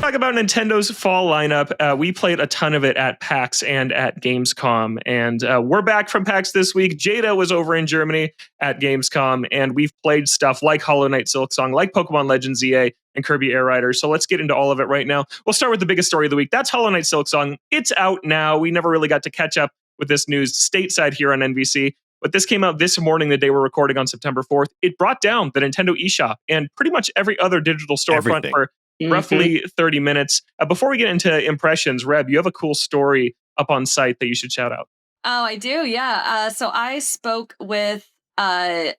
talk about Nintendo's fall lineup. We played a ton of it at PAX and at Gamescom, and we're back from PAX this week. Jada was over in Germany at Gamescom, and we've played stuff like Hollow Knight Silksong, like Pokemon Legends EA, and Kirby Air Rider. So let's get into all of it right now. We'll start with the biggest story of the week. That's Hollow Knight Silksong. It's out now. We never really got to catch up with this news stateside here on NVC. But this came out this morning, the day we're recording on September 4th. It brought down the Nintendo eShop and pretty much every other digital storefront for roughly 30 minutes. Before we get into impressions, Reb, you have a cool story up on site that you should shout out. Oh, I do, yeah. So I spoke with a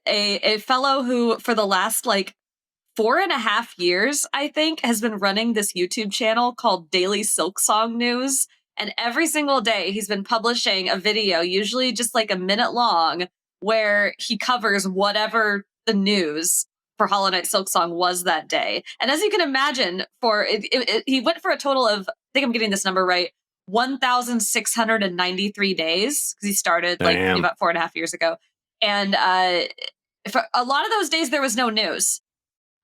fellow who, for the last 4.5 years, I think, has been running this YouTube channel called Daily Silksong News. And every single day he's been publishing a video, usually just like a minute long, where he covers whatever the news for Hollow Knight Silksong was that day. And as you can imagine, he went for a total of, I think I'm getting this number right, 1,693 days, because he started about 4.5 years ago. And for a lot of those days, there was no news.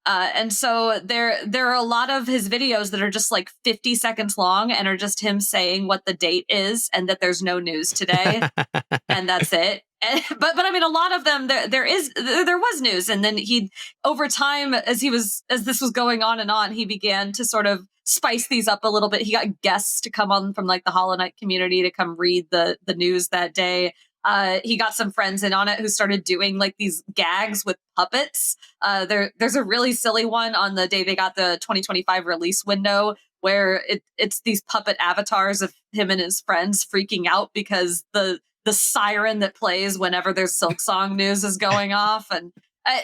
And so there are a lot of his videos that are just 50 seconds long and are just him saying what the date is and that there's no news today. And that's it. But I mean, a lot of them, there was news. And then over time, as this was going on and on, he began to sort of spice these up a little bit. He got guests to come on from the Hollow Knight community to come read the news that day. He got some friends in on it who started doing these gags with puppets. There's a really silly one on the day they got the 2025 release window where it's these puppet avatars of him and his friends freaking out because the siren that plays whenever there's Silksong news is going off. And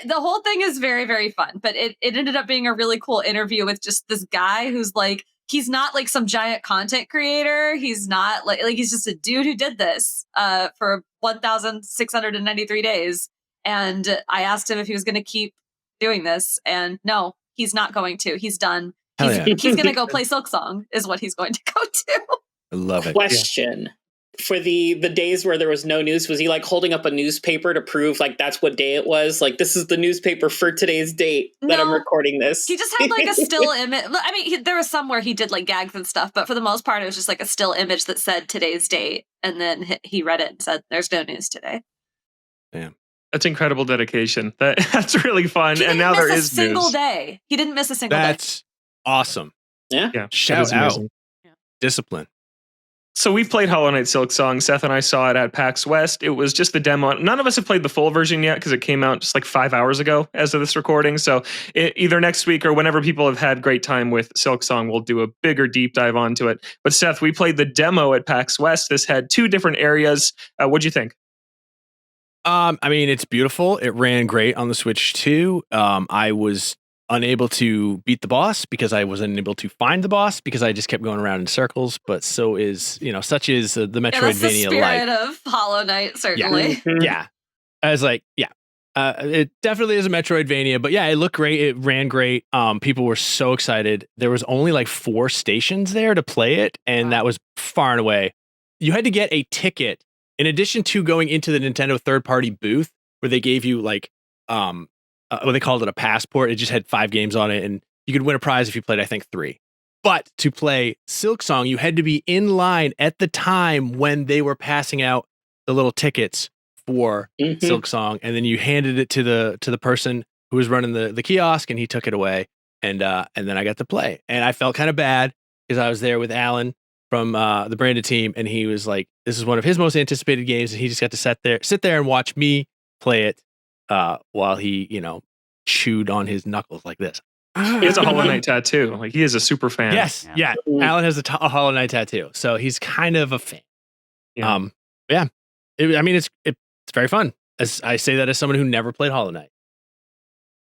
the whole thing is very, very fun. But it ended up being a really cool interview with just this guy who's he's not some giant content creator. He's not he's just a dude who did this for 1,693 days. And I asked him if he was going to keep doing this. And no, he's not going to. He's done. He's going to go play Silksong is what he's going to go to. I love it. Question. Yeah. For the days where there was no news, was he holding up a newspaper to prove that's what day it was? This is the newspaper for today's date that I'm recording this. He just had a still image. I mean, there was some where he did gags and stuff, but for the most part, it was just a still image that said today's date. And then he read it and said, "There's no news today." Damn. That's incredible dedication. That's really fun. And now there is news. Single day. He didn't miss a single day. That's awesome. Yeah. Shout out. Yeah. Discipline. So we've played Hollow Knight Silksong. Seth and I saw it at PAX West. It was just the demo. None of us have played the full version yet because it came out just 5 hours ago as of this recording. So either next week or whenever people have had great time with Silksong, we'll do a bigger deep dive onto it. But Seth, we played the demo at PAX West. This had 2 different areas. What'd you think? I mean, it's beautiful. It ran great on the Switch too. I was unable to beat the boss because I was unable to find the boss because I just kept going around in circles. But so is, such is the Metroidvania that's the spirit life of Hollow Knight, certainly. Yeah. I was it definitely is a Metroidvania, but yeah, it looked great. It ran great. People were so excited. There was only 4 stations there to play it, and that was far and away. You had to get a ticket in addition to going into the Nintendo third-party booth where they gave you what they called it a passport. It just had 5 games on it, and you could win a prize if you played, I think, 3. But to play Silksong, you had to be in line at the time when they were passing out the little tickets for Silksong, and then you handed it to the person who was running the kiosk, and he took it away, and then I got to play, and I felt kind of bad because I was there with Alan from the branded team, and he was like, "This is one of his most anticipated games," and he just got to sit there and watch me play it. While he, chewed on his knuckles like this. He has a Hollow Knight tattoo. He is a super fan. Yes, yeah. Alan has a Hollow Knight tattoo, so he's kind of a fan. Yeah. It's very fun. As I say that as someone who never played Hollow Knight.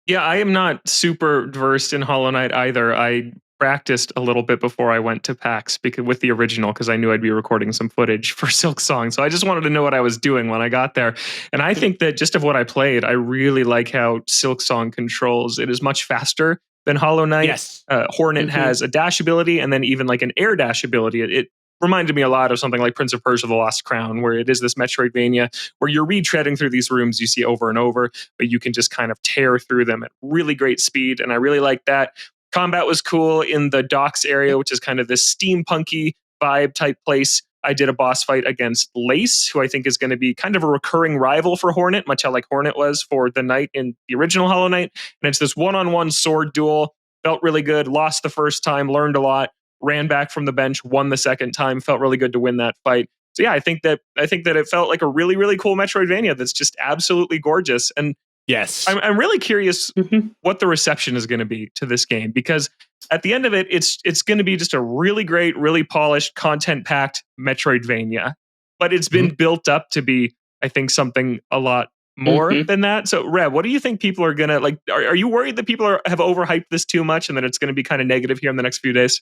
Yeah, I am not super versed in Hollow Knight either. I practiced a little bit before I went to PAX with the original because I knew I'd be recording some footage for Silksong. So I just wanted to know what I was doing when I got there. And I think that just of what I played, I really like how Silksong controls. It is much faster than Hollow Knight. Yes. Hornet has a dash ability and then even an air dash ability. It reminded me a lot of something like Prince of Persia: The Lost Crown, where it is this Metroidvania where you're retreading through these rooms you see over and over, but you can just kind of tear through them at really great speed. And I really like that. Combat was cool in the docks area, which is kind of this steampunky vibe type place. I did a boss fight against Lace, who I think is going to be kind of a recurring rival for Hornet, much how like Hornet was for the Knight in the original Hollow Knight. And it's this one-on-one sword duel. Felt really good. Lost the first time, learned a lot, ran back from the bench, won the second time. Felt really good to win that fight. So yeah, I think that it felt like a really, really cool Metroidvania that's just absolutely gorgeous. And yes, I'm really curious what the reception is going to be to this game, because at the end of it, it's going to be just a really great, really polished, content-packed Metroidvania. But it's been built up to be, I think, something a lot more than that. So, Rev, what do you think people are going to like? Are you worried that people have overhyped this too much and that it's going to be kind of negative here in the next few days?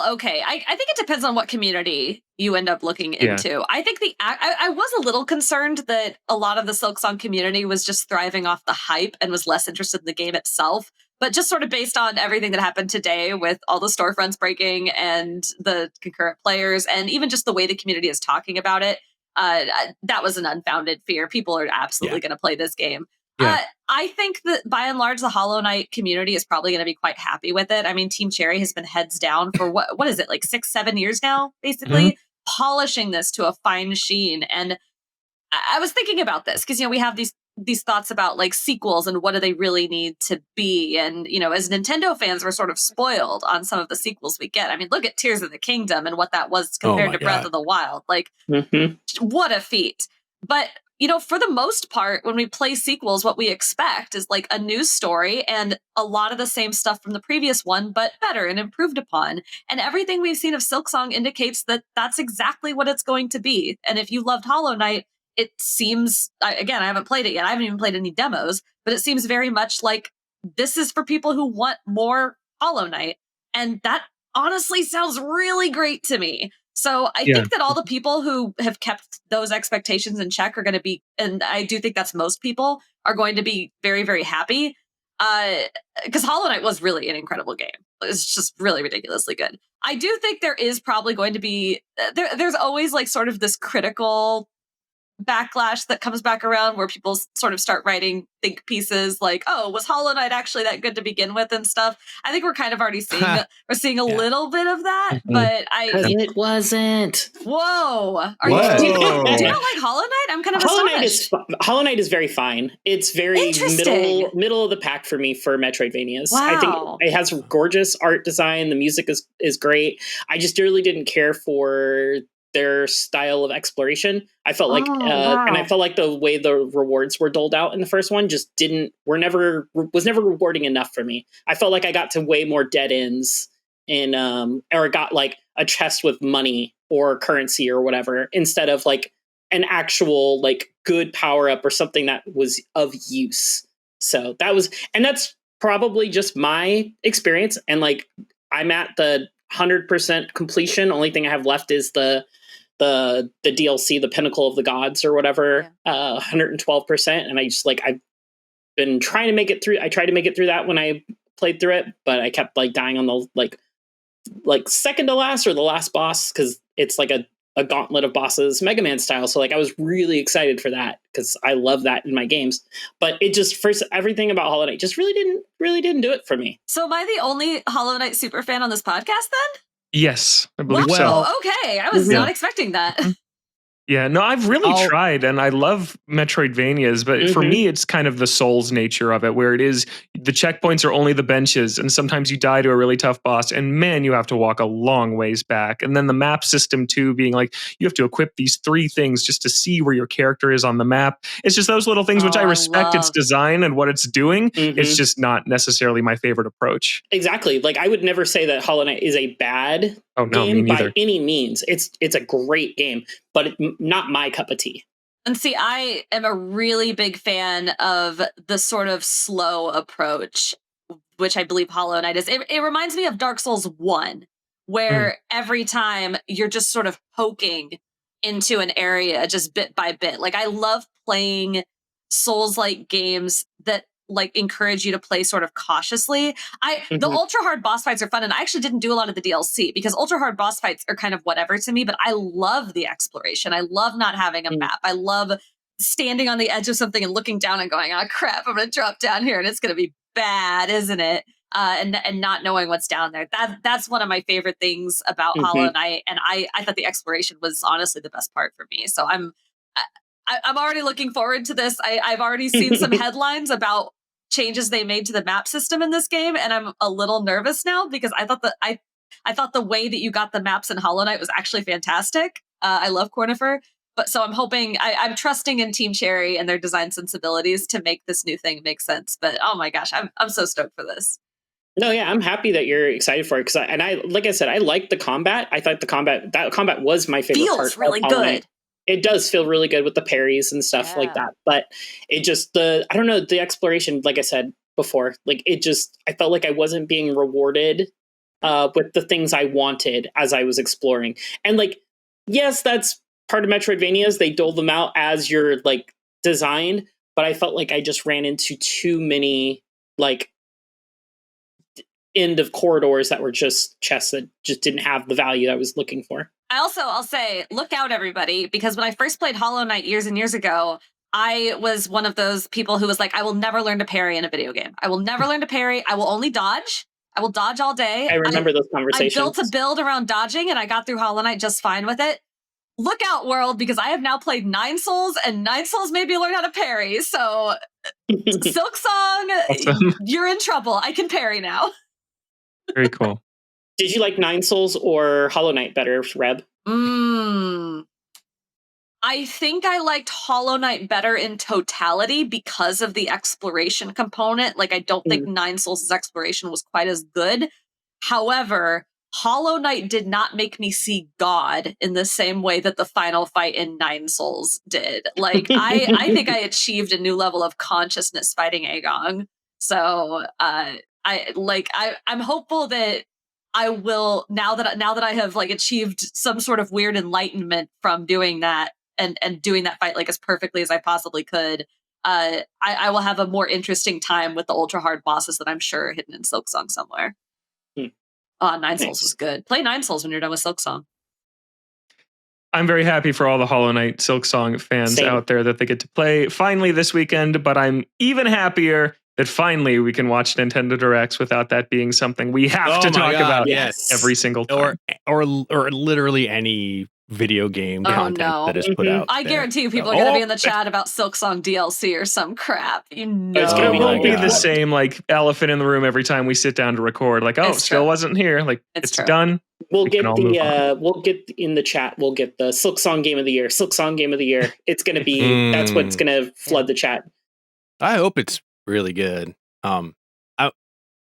Okay. I think it depends on what community you end up looking into. I think I was a little concerned that a lot of the Silksong community was just thriving off the hype and was less interested in the game itself. But just sort of based on everything that happened today with all the storefronts breaking and the concurrent players, and even just the way the community is talking about it, that was an unfounded fear. People are absolutely going to play this game. Yeah. I think that by and large, the Hollow Knight community is probably going to be quite happy with it. I mean, Team Cherry has been heads down for what is it, like 6-7 years now, basically, polishing this to a fine sheen. And I was thinking about this because, we have these thoughts about like sequels and what do they really need to be. And, as Nintendo fans, we're sort of spoiled on some of the sequels we get. I mean, look at Tears of the Kingdom and what that was compared to Breath of the Wild. Like, what a feat. But for the most part, when we play sequels, what we expect is like a new story and a lot of the same stuff from the previous one, but better and improved upon. And everything we've seen of Silksong indicates that that's exactly what it's going to be. And if you loved Hollow Knight, it seems, again, I haven't played it yet. I haven't even played any demos, but it seems very much like this is for people who want more Hollow Knight. And that honestly sounds really great to me. So I think that all the people who have kept those expectations in check are going to be, and I do think that's most people, are going to be very, very happy. Because Hollow Knight was really an incredible game. It's just really ridiculously good. I do think there is probably going to be, there's always like sort of this critical backlash that comes back around where people sort of start writing think pieces like, oh, was Hollow Knight actually that good to begin with and stuff. I think we're kind of already seeing a little bit of that, but it wasn't. Whoa. Do you not like Hollow Knight? I'm kind of astonished. Hollow Knight is very fine. It's very middle of the pack for me for Metroidvanias. Wow. I think it has gorgeous art design. The music is great. I just really didn't care for their style of exploration. I felt like, and I felt like the way the rewards were doled out in the first one just was never rewarding enough for me. I felt like I got to way more dead ends or got like a chest with money or currency or whatever, instead of like an actual like good power up or something that was of use. So that's probably just my experience. And like, I'm at the 100% completion. Only thing I have left is the DLC, the Pinnacle of the Gods or whatever, 112%. And I just like, I've been trying to make it through. I tried to make it through that when I played through it, but I kept like dying on the like second to last or the last boss, because it's like a gauntlet of bosses, Mega Man style. So like, I was really excited for that because I love that in my games. But it just everything about Hollow Knight just really didn't do it for me. So am I the only Hollow Knight super fan on this podcast then? Yes, I believe so. Wow, okay. I was not expecting that. Yeah, no, I've really tried, and I love Metroidvanias, but for me, it's kind of the Souls nature of it, where it is the checkpoints are only the benches, and sometimes you die to a really tough boss, and man, you have to walk a long ways back. And then the map system too, being like, you have to equip these 3 things just to see where your character is on the map. It's just those little things, which I respect its design and what it's doing. It's just not necessarily my favorite approach. Exactly. Like, I would never say that Hollow Knight is a bad game by any means. It's a great game, but not my cup of tea. And see, I am a really big fan of the sort of slow approach, which I believe Hollow Knight is. It reminds me of Dark Souls 1, where every time you're just sort of poking into an area just bit by bit. Like, I love playing Souls-like games that like encourage you to play sort of cautiously. The ultra hard boss fights are fun, and I actually didn't do a lot of the DLC because ultra hard boss fights are kind of whatever to me, but I love the exploration. I love not having a map. I love standing on the edge of something and looking down and going, oh crap, I'm gonna drop down here and it's gonna be bad, isn't it? and not knowing what's down there. That's one of my favorite things about Hollow Knight, and I thought the exploration was honestly the best part for me. So I'm already looking forward to this. I've already seen some headlines about changes they made to the map system in this game, and I'm a little nervous now because I thought the way that you got the maps in Hollow Knight was actually fantastic. I love Cornifer, but so I'm hoping I'm trusting in Team Cherry and their design sensibilities to make this new thing make sense. But oh my gosh, I'm so stoked for this. No, yeah, I'm happy that you're excited for it because I like I said, I like the combat. I thought that combat was my favorite part. Feels really good. It does feel really good with the parries and stuff like that. But it just I don't know, the exploration, like I said before, like I felt like I wasn't being rewarded with the things I wanted as I was exploring. And like, yes, that's part of Metroidvanias. They dole them out as you're like designed, but I felt like I just ran into too many like end of corridors that were just chests that just didn't have the value I was looking for. I'll say, look out, everybody, because when I first played Hollow Knight years and years ago, I was one of those people who was like, I will never learn to parry in a video game. I will never learn to parry. I will only dodge. I will dodge all day. I remember those conversations. I built a build around dodging, and I got through Hollow Knight just fine with it. Look out, world, because I have now played 9 Souls, and 9 Souls made me learn how to parry. So, Silksong, awesome. You're in trouble. I can parry now. Very cool. Did you like 9 Souls or Hollow Knight better, Reb? I think I liked Hollow Knight better in totality because of the exploration component. Like, I don't think 9 Souls' exploration was quite as good. However, Hollow Knight did not make me see God in the same way that the final fight in 9 Souls did. Like, I think I achieved a new level of consciousness fighting Agong. So, I'm hopeful that I will, now that I have like achieved some sort of weird enlightenment from doing that and doing that fight like as perfectly as I possibly could, I will have a more interesting time with the ultra hard bosses that I'm sure are hidden in Silksong somewhere. 9 Souls was good. Play 9 Souls when you're done with Silksong. I'm very happy for all the Hollow Knight Silksong fans out there that they get to play finally this weekend, but I'm even happier that finally we can watch Nintendo Directs without that being something we have to talk about every single time. Or literally any video game content that is put out. I guarantee you people are going to be in the chat about Silksong DLC or some crap. You know. It won't be the same like elephant in the room every time we sit down to record. Like, oh, still wasn't here. Like, it's done. We'll get in the chat. We'll get the Silksong Game of the Year. Silksong Game of the Year. It's going to be, that's what's going to flood the chat. I hope it's really good. I'll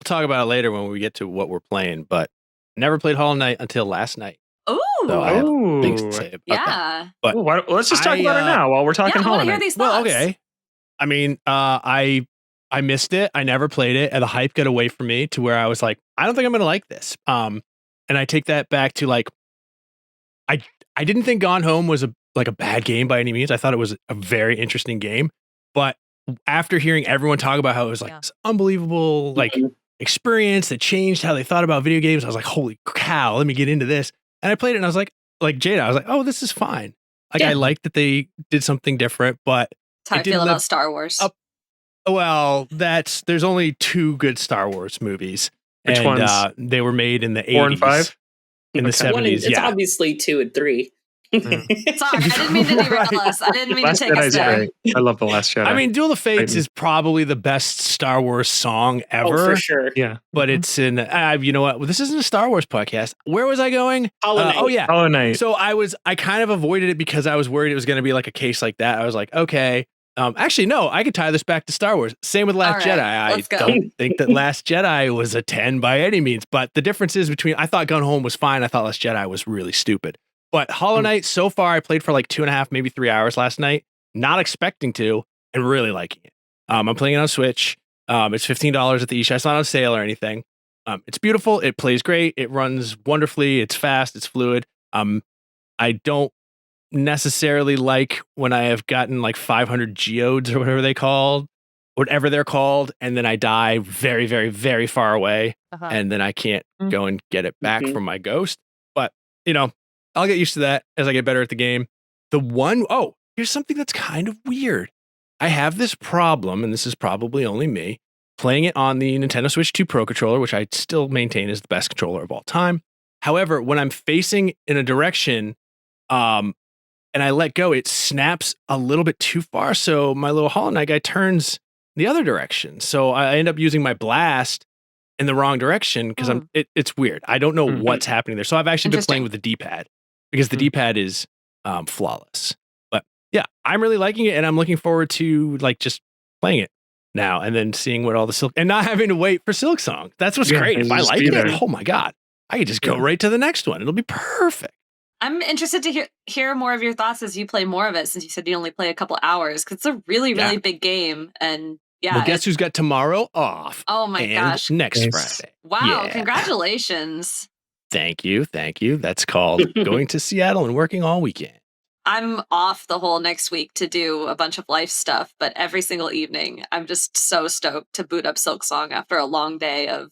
talk about it later when we get to what we're playing, but never played Hollow Knight until last night. Ooh. So I have things to say about that. But let's just talk about it now while we're talking Hollow Knight. Hear these thoughts. Well, okay. I mean, I missed it. I never played it, and the hype got away from me to where I was like, I don't think I'm going to like this. And I take that back to like, I didn't think Gone Home was a bad game by any means. I thought it was a very interesting game, but after hearing everyone talk about how it was like this unbelievable like experience that changed how they thought about video games, I was like, holy cow, let me get into this. And I played it and I was like Jada, I was like, oh, this is fine. Like, I like that they did something different, but that's how I feel about Star Wars. Well, there's only 2 good Star Wars movies. Which ones? They were made in the 80s. 4 and 5? In the 70s, it's obviously 2 and 3. Sorry, I didn't mean to derail us. I didn't mean to take us there. Great. I love The Last Jedi. I mean, Duel of Fates is probably the best Star Wars song ever. Oh, for sure. Yeah. But it's in, you know what? This isn't a Star Wars podcast. Where was I going? Hollow Knight. Oh, yeah. Hollow Knight. So I kind of avoided it because I was worried it was going to be like a case like that. I was like, okay. Actually, no, I could tie this back to Star Wars. Same with Last Jedi. I don't think that Last Jedi was a 10 by any means, but the difference is I thought Gone Home was fine. I thought Last Jedi was really stupid. But Hollow Knight, so far, I played for like 2.5, maybe 3 hours last night, not expecting to, and really liking it. I'm playing it on Switch. It's $15 at the eShop. It's not on sale or anything. It's beautiful. It plays great. It runs wonderfully. It's fast. It's fluid. I don't necessarily like when I have gotten like 500 geodes or whatever they're called, and then I die very, very, very far away, and then I can't go and get it back from my ghost. But, I'll get used to that as I get better at the game. Here's something that's kind of weird. I have this problem, and this is probably only me. playing it on the Nintendo Switch 2 Pro controller, which I still maintain is the best controller of all time. However, when I'm facing in a direction and I let go, it snaps a little bit too far. So my little Hollow Knight guy turns the other direction. So I end up using my blast in the wrong direction because it's weird. I don't know what's happening there. So I've actually been playing with the D-pad because the D-pad is flawless. But yeah, I'm really liking it and I'm looking forward to like just playing it now and then seeing what all the Silk and not having to wait for Silksong. That's what's great. If I like it, oh my God, I could just go right to the next one. It'll be perfect. I'm interested to hear more of your thoughts as you play more of it, since you said you only play a couple hours, because it's a really, really big game. And yeah. Well, guess who's got tomorrow off? Oh my gosh. Next Friday. Wow. Congratulations. Thank you. That's called going to Seattle and working all weekend. I'm off the whole next week to do a bunch of life stuff, but every single evening, I'm just so stoked to boot up Silksong after a long day of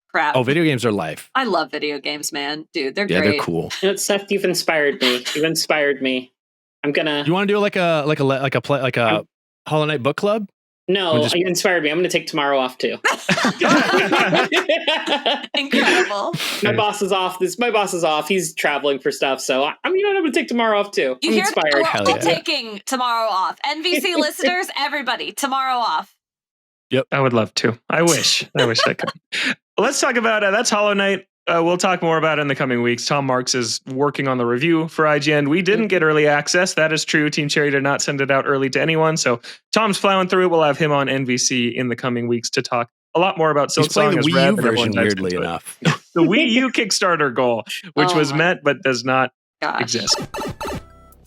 crap. Oh, video games are life. I love video games, man. Dude, they're great. Yeah, they're cool. You know, Seth, you've inspired me. I'm gonna. You want to do like a Hollow Knight book club? No, you inspired me. I'm going to take tomorrow off too. Incredible. My boss is off. My boss is off. He's traveling for stuff, so I'm going to take tomorrow off too. I'm inspired. We're all taking tomorrow off. NVC listeners, everybody, tomorrow off. Yep, I would love to. I wish I could. Let's talk about that's Hollow Knight. We'll talk more about it in the coming weeks. Tom Marks is working on the review for IGN. We didn't get early access. That is true. Team Cherry did not send it out early to anyone. So Tom's plowing through it. We'll have him on NVC in the coming weeks to talk a lot more about Silksong. He's playing the Wii U version, weirdly enough. The Wii U Kickstarter goal, which was met but does not exist.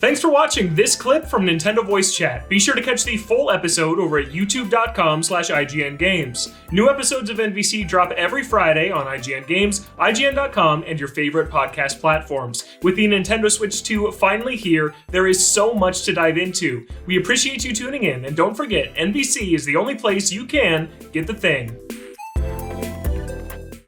Thanks for watching this clip from Nintendo Voice Chat. Be sure to catch the full episode over at youtube.com/IGN Games. New episodes of NVC drop every Friday on IGN Games, IGN.com, and your favorite podcast platforms. With the Nintendo Switch 2 finally here, there is so much to dive into. We appreciate you tuning in, and don't forget, NVC is the only place you can get the thing.